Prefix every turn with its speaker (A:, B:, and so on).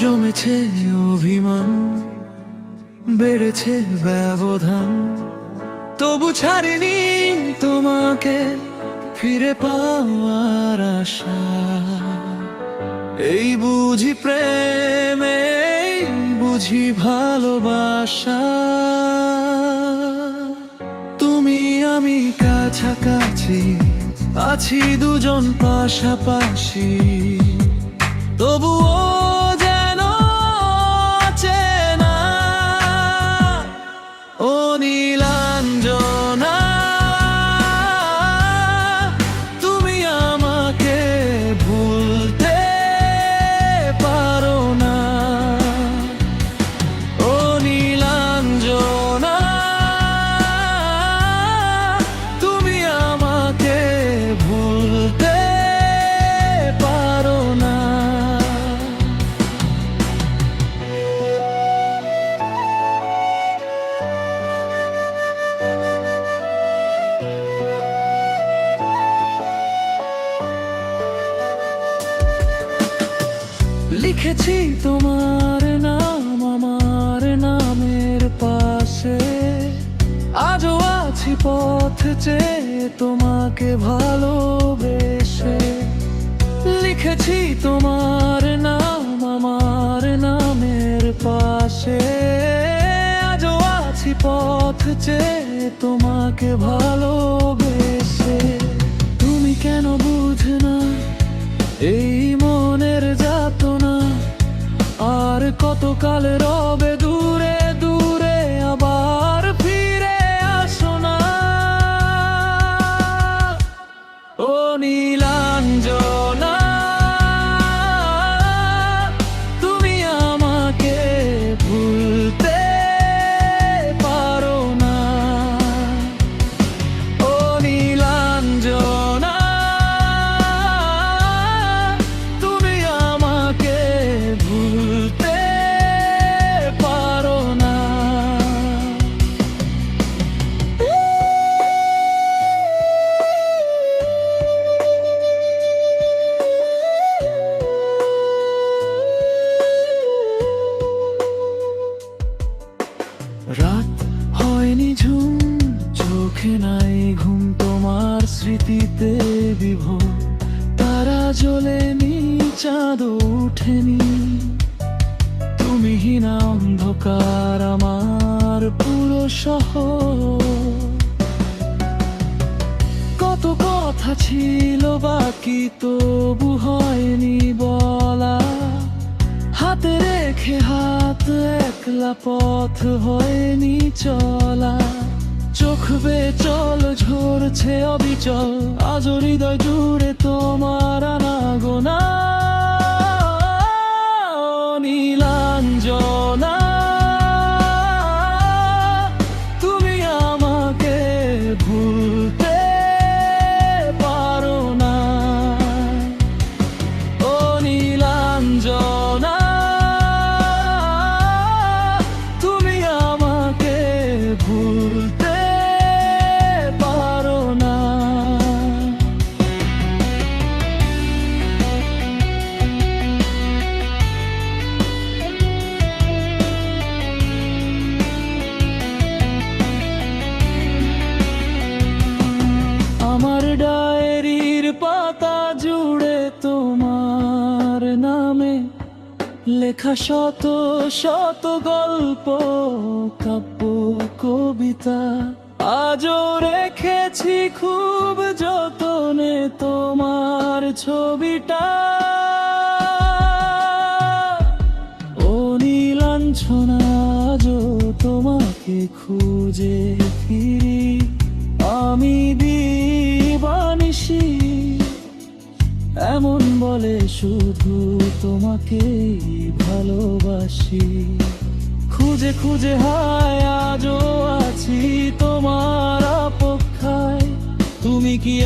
A: জমেছে অভিমান, বেড়েছে ব্যবধান, তবু ছাড়িনি তোমাকে ফিরে পাওয়ার আশা। এই বুঝি প্রেম, এই বুঝি ভালোবাসা। তুমি আমি কাছাকাছি আছি, দুজন পাশাপাশি, তবুও যেন চেনা। ও নীলাঞ্জনা, তুমি আমাকে ভুলতে পারো না। ও নীলাঞ্জনা, তুমি আমাকে ভুলতে পারো না। লিখেছি তোমার নাম আমার নামের পাশে, আজও আছি পথ চেয়ে তোমাকে ভালোবেসে। লিখেছি তোমার নাম আমার নামের পাশে, আজও আছি পথ চেয়ে তোমাকে ভালোবেসে। তুমি কেন বুঝো না এই মনের যাতনা, আর কতকাল রবে দূরে দূরে, আবার ফিরে আসো না। ও নীলাঞ্জনা, তুমি আমাকে ভুলতে পারো না। ও নীলাঞ্জনা, তুমি আমাকে ভুলতে পারো না। রাত হয়নি ঝুম, চোখে নাই ঘুম, তোমার স্মৃতিতে বিভোর। তারা জ্বলেনি, চাঁদ ওঠেনি, তুমিহীন অন্ধকার আমার পুরো শহর। কত কথা ছিল বাকি, তবু হয়নি বলা। হাতে রেখে হাত একলা পথ হয়নি চলা। চোখ বেয়ে জল ঝরছে অবিচল, আজ হৃদয় জুড়ে তোমার আনাগোনা। নীলাঞ্জনা, তুমি আমাকে ভুলতে পারো না। ও নীলাঞ্জনা, তুমি আমাকে ভুলতে পারো না। আমার ডায়েরির পাতা জুড়ে তোমার নামে লেখা শত শত গল্প, কাব্য, কবিতা। আজও রেখেছি খুব যতনে তোমার ছবিটা। ও নীলাঞ্জনা, আজও তোমাকে খুঁজে ফিরি আমি দিবানিশি। এমন বলে শুধু তোমাকেই ভালোবাসি। খুঁজে খুঁজে হায় আজও আছি তোমার অপেক্ষায়। তুমি কি